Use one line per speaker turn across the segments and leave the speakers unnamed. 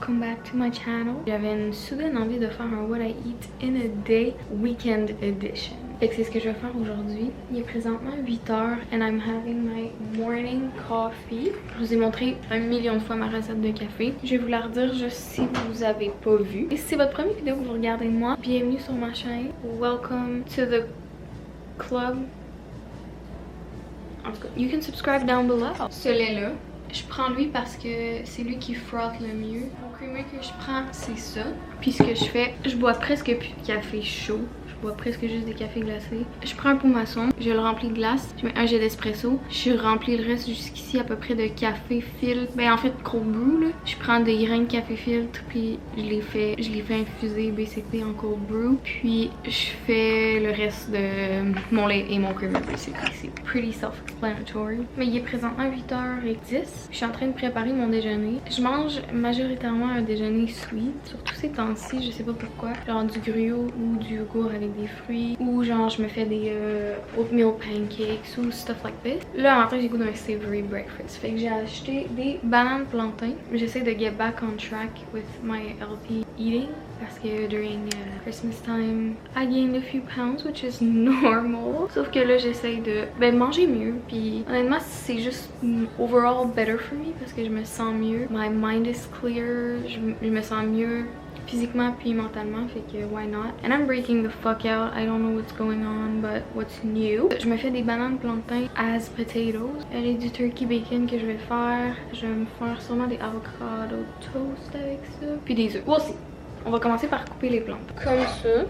welcome back to my channel. J'avais une soudaine envie de faire un What I Eat in a Day Weekend Edition. Fait que c'est ce que je vais faire aujourd'hui. Il est présentement 8h and I'm having my morning coffee. Je vous ai montré 1 million de fois ma recette de café. Je vais vous la redire juste si vous avez pas vu. Et si c'est votre première vidéo que vous regardez de moi, bienvenue sur ma chaîne. Welcome to the club. En tout cas, you can subscribe down below. Ce lait-là, je prends lui parce que c'est lui qui frotte le mieux. Mon creamer que je prends, c'est ça. Puis ce que je fais, je bois presque plus de café chaud. Je bois presque juste des cafés glacés. Je prends un pot maçon, je le remplis de glace, je mets un jet d'espresso. Je remplis le reste jusqu'ici à peu près de café filtre. Ben en fait cold brew là. Je prends des grains de café filtre puis je les fais infuser basically en cold brew. Puis je fais le reste de mon lait et mon creamer basically. C'est pretty self-explanatory. Mais il est présentement 8h10. Je suis en train de préparer mon déjeuner. Je mange majoritairement un déjeuner sweet. Surtout ces temps-ci, je sais pas pourquoi. Genre du gruau ou du yogourt avec des fruits, ou genre je me fais des oatmeal pancakes ou stuff like this. Là en matin j'ai goût d'un savory breakfast, fait que j'ai acheté des bananes plantains. J'essaie de get back on track with my healthy eating parce que during Christmas time I gained a few pounds, which is normal. Sauf que là j'essaie de manger mieux, puis honnêtement c'est juste overall better for me parce que je me sens mieux. My mind is clear, je me sens mieux physiquement puis mentalement, fait que why not? And I'm breaking the fuck out. I don't know what's going on, but what's new? Je me fais des bananes plantains as potatoes. Elle est du turkey bacon que je vais faire. Je vais me faire sûrement des avocado toast avec ça. Puis des œufs. We'll see. On va commencer par couper les plantes. Comme ça.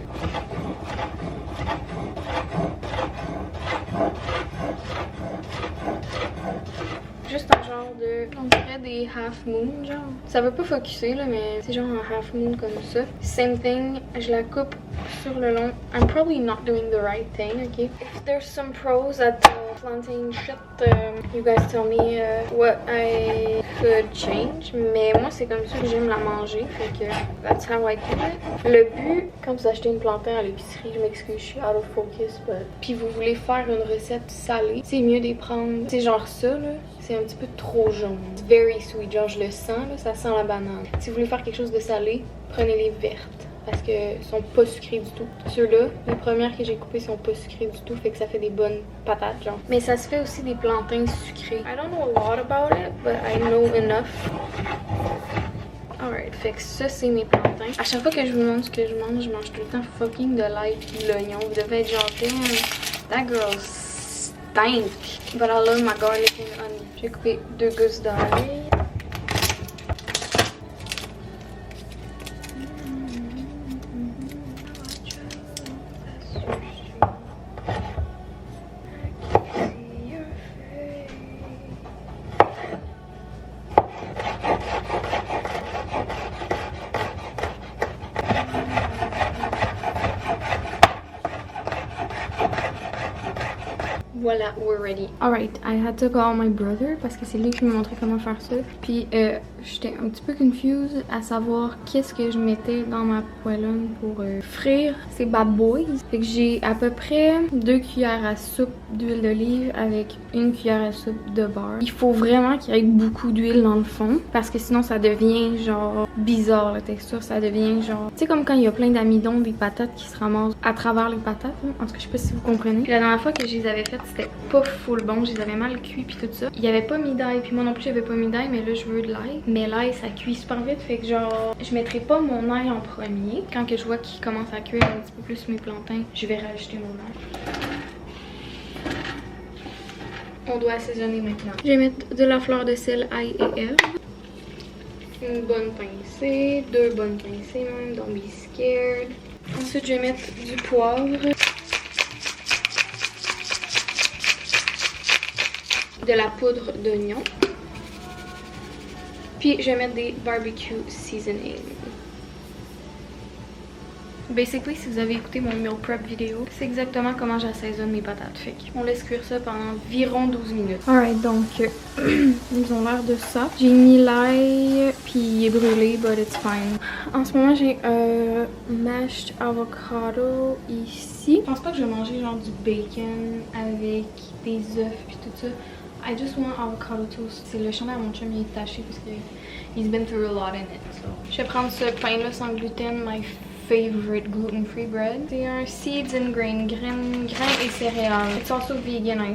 Juste un genre de... on dirait des half moon genre. Ça veut pas focuser là, mais c'est genre un half moon comme ça. Same thing, je la coupe sur le long. I'm probably not doing the right thing, okay? If there's some pros at planting shit, you guys tell me what I could change. Mais moi c'est comme ça que j'aime la manger, fait que that's how I do it. Le but, quand vous achetez une plantain à l'épicerie, je m'excuse, je suis out of focus, but... puis vous voulez faire une recette salée, c'est mieux d'y prendre, c'est genre ça là. C'est un petit peu trop jaune. It's very sweet, genre je le sens, là, ça sent la banane. Si vous voulez faire quelque chose de salé, prenez les vertes parce que sont pas sucrées du tout. Ceux-là, les premières que j'ai coupées sont pas sucrées du tout, fait que ça fait des bonnes patates, genre. Mais ça se fait aussi des plantains sucrés. I don't know a lot about it, but I know enough. Alright, fait que ça c'est mes plantains. À chaque fois que je vous montre ce que je mange tout le temps fucking de l'ail pis de l'oignon. Vous devez être genre, damn, that girl stink. But I love my garlic and onion. J'ai coupé 2 gousses d'ail. Voilà, we're ready. Alright, I had to call my brother parce que c'est lui qui m'a montré comment faire ça. Puis j'étais un petit peu confuse à savoir qu'est-ce que je mettais dans ma poêlonne pour frire ces bad boys. Fait que j'ai à peu près 2 cuillères à soupe d'huile d'olive avec 1 cuillère à soupe de beurre. Il faut vraiment qu'il y ait beaucoup d'huile dans le fond parce que sinon ça devient genre bizarre la texture. Ça devient genre... tu sais comme quand il y a plein d'amidon, des patates qui se ramassent à travers les patates. Hein? En tout cas, je sais pas si vous comprenez. Puis la dernière fois que je les avais faites, c'était pas full bon, je les avais mal cuits puis tout ça. Il y avait pas mis d'ail, puis moi non plus j'avais pas mis d'ail, mais là je veux de l'ail. Mais l'ail ça cuit super vite, fait que genre je mettrai pas mon ail en premier. Quand que je vois qu'il commence à cuire un petit peu plus mes plantains, je vais rajouter mon ail. On doit assaisonner maintenant. Je vais mettre de la fleur de sel, ail et herbes. Une bonne pincée, 2 bonnes pincées même, don't be scared. Ensuite je vais mettre du poivre. De la poudre d'oignon. Puis je vais mettre des barbecue seasoning. Basically, si vous avez écouté mon meal prep vidéo, c'est exactement comment j'assaisonne mes patates. Fait qu'on laisse cuire ça pendant environ 12 minutes. Alright, donc ils ont l'air de ça. J'ai mis l'ail, puis il est brûlé, but it's fine. En ce moment, j'ai un mashed avocado ici. Je pense pas que je vais manger genre du bacon avec des œufs puis tout ça. I just want avocado toast. C'est le chandail à mon chum, il est taché parce que he's been through a lot in it. So. Je vais prendre ce pain-là sans gluten, my favorite gluten-free bread. C'est un seeds and grains et céréales. It's also vegan.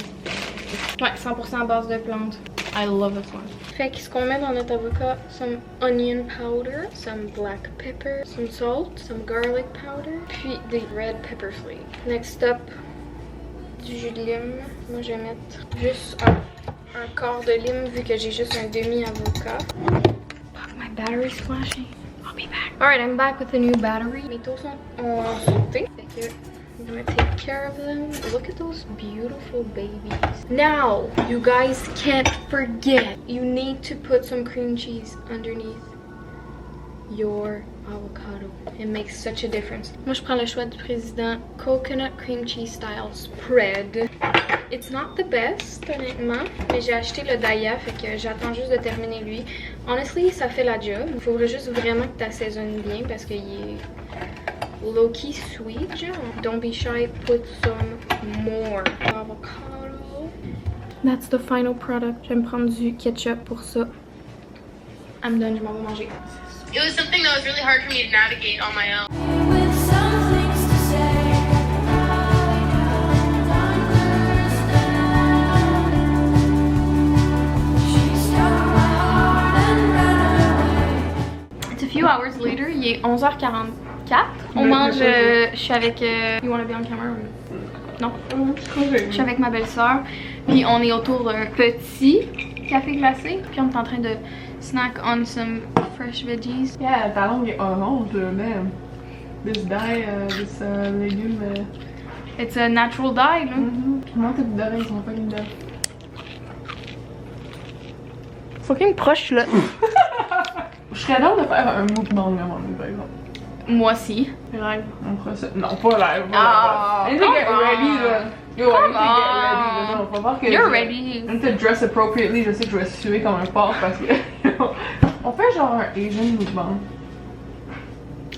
Ouais, 100% à base de plantes. I love this one. Fait que ce qu'on met dans notre avocat, some onion powder, some black pepper, some salt, some garlic powder, puis des red pepper flakes. Next up, du jus de lime. Moi, je vais mettre juste un quart de lime vu que j'ai juste un demi-avocat. Fuck, my battery's flashing. I'll be back. Alright, I'm back with a new battery. Mes toasts ont sauté. Fait que I'm gonna take care of them. Look at those beautiful babies. Now, you guys can't forget, you need to put some cream cheese underneath your avocado. It makes such a difference. Moi, je prends le choix du président coconut cream cheese style spread. It's not the best, honnêtement, mais j'ai acheté le Daya, fait que j'attends juste de terminer lui. Honestly, ça fait la job. Il faudrait juste vraiment que tu assaisonnes bien parce qu'il est low-key sweet, genre. Don't be shy, put some more avocado. That's the final product. Je vais me prendre du ketchup pour ça. I'm done, je m'en vais manger.
It was something that was really hard for me to navigate on my own.
It's a few hours later, il est 11h44. On mange, je suis avec... You wanna be on camera? Non? Je suis avec ma belle-sœur. Puis on est autour d'un petit café glacé. Puis on est en train de snack on some fresh veggies.
Yeah, ta langue est orange, mais this dye, this légume.
It's a natural dye, là.
Comment tes bouts d'oreilles sont pas une dents?
Fucking proche, là.
Je serais d'ordre de faire un mukbang à mon avis, par exemple.
Moi aussi.
Live. On fera ça. Non, pas live.
Ah,
I need to get ready, là. Yo, I need to get ready,
on.
là. Non, faut voir que.
You're ready.
I need to dress appropriately. Je sais que je vais suer comme un porc parce que. On fait genre un Asian mukbang.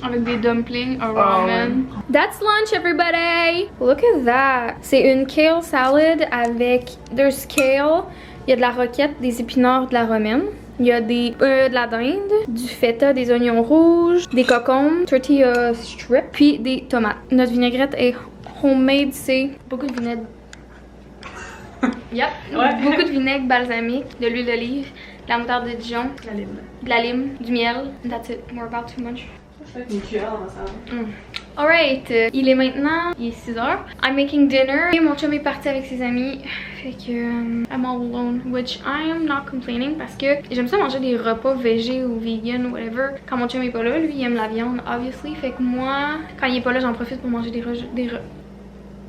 Avec des dumplings, un ramen. That's lunch, everybody! Look at that! C'est une kale salad avec... There's kale, il y a de la roquette, des épinards, de la romaine. Il y a de la dinde, du feta, des oignons rouges, des cocombes, tortilla strip, puis des tomates. Notre vinaigrette est homemade, c'est beaucoup de vinaigre. Yep. Ouais. Beaucoup de vinaigre balsamique, de l'huile d'olive, de la moutarde de Dijon, de la lime, du miel. That's it. We're about too much.
Une cuillère dans ma salle.
Alright, il est maintenant, il est 6h. I'm making dinner. Et mon chum est parti avec ses amis. Fait que I'm all alone, which I am not complaining parce que j'aime ça manger des repas végé ou vegan ou whatever. Quand mon chum est pas là, lui il aime la viande, obviously. Fait que moi, quand il est pas là, j'en profite pour manger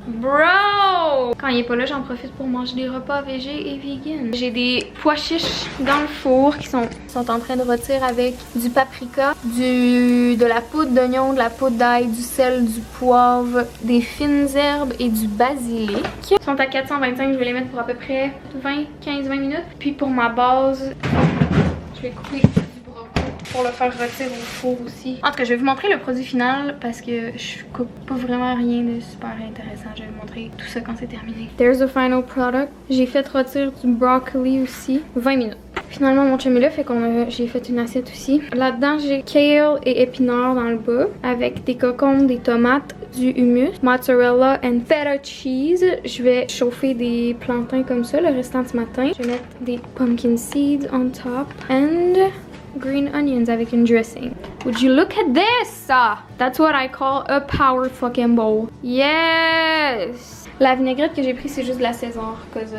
Bro! Quand il est pas là, j'en profite pour manger des repas végé et vegan. J'ai des pois chiches dans le four qui sont en train de rôtir avec du paprika, de la poudre d'oignon, de la poudre d'ail, du sel, du poivre, des fines herbes et du basilic. Ils sont à 425, je vais les mettre pour à peu près 15-20 minutes. Puis pour ma base, je vais couper pour le faire rôtir au four aussi. En tout cas, je vais vous montrer le produit final parce que je coupe pas vraiment rien de super intéressant. Je vais vous montrer tout ça quand c'est terminé. There's the final product. J'ai fait rôtir du broccoli aussi. 20 minutes. Finalement, mon chum est là, fait j'ai fait une assiette aussi. Là-dedans, j'ai kale et épinards dans le bas avec des cocombes, des tomates, du hummus, mozzarella and feta cheese. Je vais chauffer des plantains comme ça le restant du matin. Je vais mettre des pumpkin seeds on top and green onions avec une dressing. Would you look at this? That's what I call a power fucking bowl. Yes! La vinaigrette que j'ai pris, c'est juste de la César, cause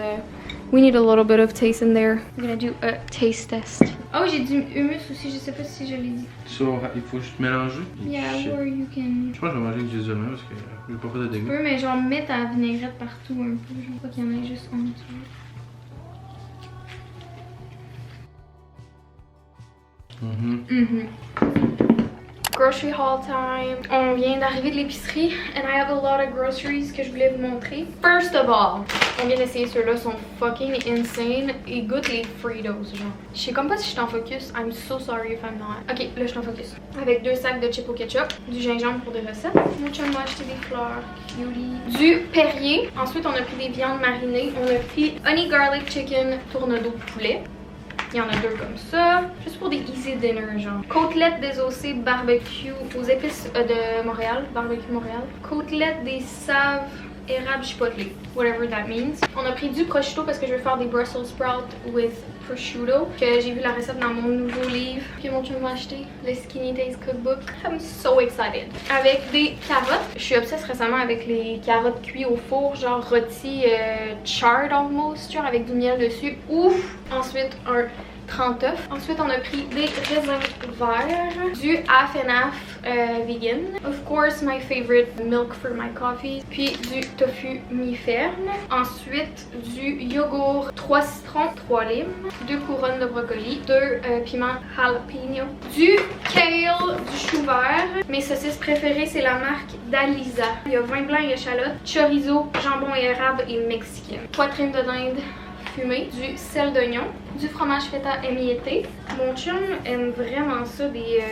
we need a little bit of taste in there. I'm gonna do a taste test. Oh, j'ai du hummus aussi, je sais pas si je l'ai dit.
So, il faut juste mélanger?
Yeah, or you can...
Je pense que je vais manger du isolement parce que j'ai pas fait de dégâts.
Tu peux, mais genre mettre ta vinaigrette partout un peu, je veux pas qu'il y en ait juste en dessous. Grocery haul time. On vient d'arriver de l'épicerie and I have a lot of groceries que je voulais vous montrer. First of all, on vient d'essayer ceux-là, sont fucking insane. Ils goûtent les Fritos, genre. Je sais comme pas si je suis en focus. I'm so sorry if I'm not. Ok, là je suis en focus. Avec 2 sacs de chips au ketchup, du gingembre pour des recettes. Mon chum m'a acheté des fleurs, cutie. Du Perrier. Ensuite, on a pris des viandes marinées. On a pris honey garlic chicken tourne-dos poulet. Il y en a 2 comme ça, juste pour des easy dinner genre. Côtelettes désossées barbecue aux épices de Montréal, barbecue Montréal. Côtelettes des saves érable chipotle, whatever that means. On a pris du prosciutto parce que je veux faire des Brussels sprouts with prosciutto, que j'ai vu la recette dans mon nouveau livre que mon chum m'a acheté, le Skinny Days Cookbook. I'm so excited. Avec des carottes. Je suis obsesse récemment avec les carottes cuites au four, genre rôti charred almost, genre avec du miel dessus. Ouf! Ensuite, un 30 œufs. Ensuite, on a pris des raisins verts, du half and half vegan. Of course, my favorite milk for my coffee. Puis du tofu mi-ferme. Ensuite, du yogourt, 3 citrons, 3 limes, 2 couronnes de brocoli, 2 piments jalapeno, du kale, du chou vert. Mes saucisses préférées, c'est la marque d'Alisa. Il y a vin blanc et échalote, chorizo, jambon et érable et mexicaine. Poitrine de dinde fumée, du sel d'oignon, du fromage feta émietté. Mon chum aime vraiment ça, des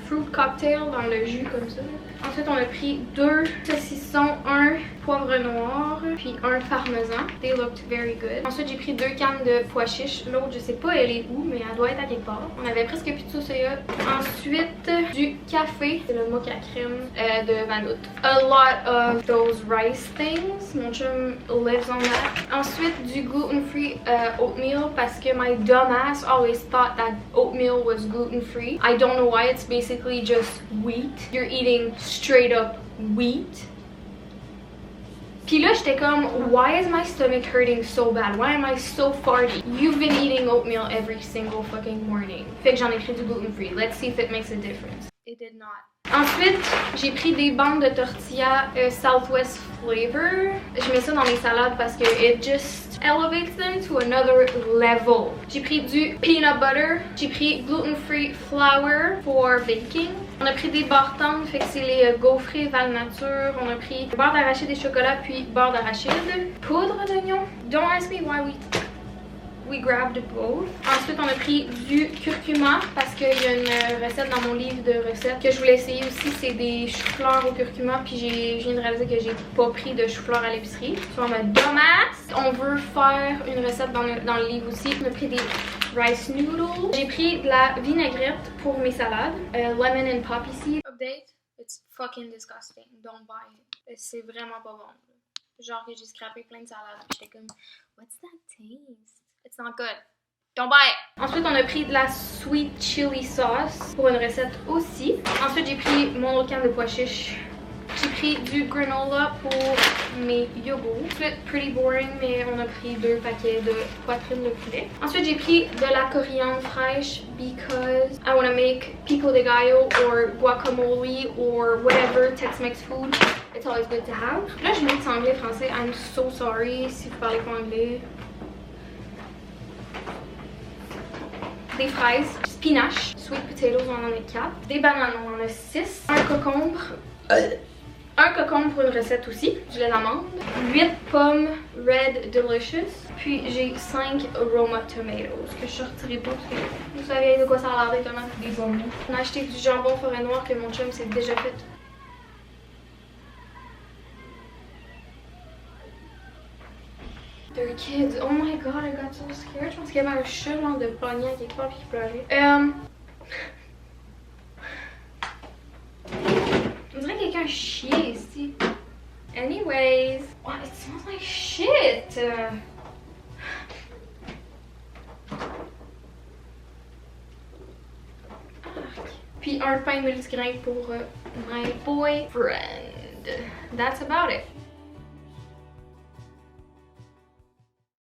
fruit cocktails dans le jus comme ça. Ensuite, on a pris 2 saucissons, un poivre noir, puis un parmesan. They looked very good. Ensuite, j'ai pris 2 cannes de pois chiches. L'autre, je sais pas elle est où, mais elle doit être à quelque part. On avait presque plus de sauce soya. Ensuite, du café, c'est le mocha crème de Mammut. A lot of those rice things. Mon chum lives on that. Ensuite, du gluten-free oatmeal parce que my dumbass always thought that oatmeal was gluten-free. I don't know why. It's basically just wheat. You're eating straight up wheat. Puis là, j'étais comme, why is my stomach hurting so bad? Why am I so farty? You've been eating oatmeal every single fucking morning. Fait que j'en ai pris du gluten-free. Let's see if it makes a difference. It did not. Ensuite, j'ai pris des bandes de tortilla Southwest flavor. Je mets ça dans mes salades parce que it just elevates them to another level. J'ai pris du peanut butter. J'ai pris gluten-free flour for baking. On a pris des barres tendres, fait que c'est les gaufrés Val Nature. On a pris beurre d'arachide et chocolat, puis beurre d'arachide. Poudre d'oignon. Don't ask me why we grabbed both. Ensuite, on a pris du curcuma parce qu'il y a une recette dans mon livre de recettes que je voulais essayer aussi. C'est des choux-fleurs au curcuma. Puis je viens de réaliser que j'ai pas pris de choux-fleurs à l'épicerie. So I'm a dumbass. On veut faire une recette dans le livre aussi. On a pris des rice noodles. J'ai pris de la vinaigrette pour mes salades. Lemon and poppy seed. Update. It's fucking disgusting. Don't buy it. C'est vraiment pas bon. Genre que j'ai scrappé plein de salades. J'étais comme, what's that taste? It's not good. Don't buy it. Ensuite, on a pris de la sweet chili sauce pour une recette aussi. Ensuite, j'ai pris mon autre canne de pois chiches. J'ai pris du granola pour mes yogourts. Ensuite, pretty boring, mais on a pris 2 paquets de poitrine de poulet. Ensuite, j'ai pris de la coriandre fraîche because I want to make pico de gallo or guacamole or whatever Tex-Mex food. It's always good to have. Là, je mixe anglais-français. I'm so sorry si vous parlez pas anglais. Des fraises, spinach, sweet potatoes, on en a 4. Des bananes, on en a 6. Un concombre. Un concombre pour une recette aussi, du lait d'amande. 8 pommes Red Delicious. Puis j'ai 5 Roma Tomatoes que je sortirai pas parce que vous savez de quoi ça a l'air d'être des bonbons. On a acheté du jambon forêt noire que mon chum s'est déjà fait. They're kids. Oh my god, I got so scared. Je pense qu'il y avait un chat genre de poignard quelque part puis qui pleurait. On dirait que quelqu'un chiait ici. Anyways. Oh, it smells like shit. Puis un pain multigrain pour my boyfriend. That's about it.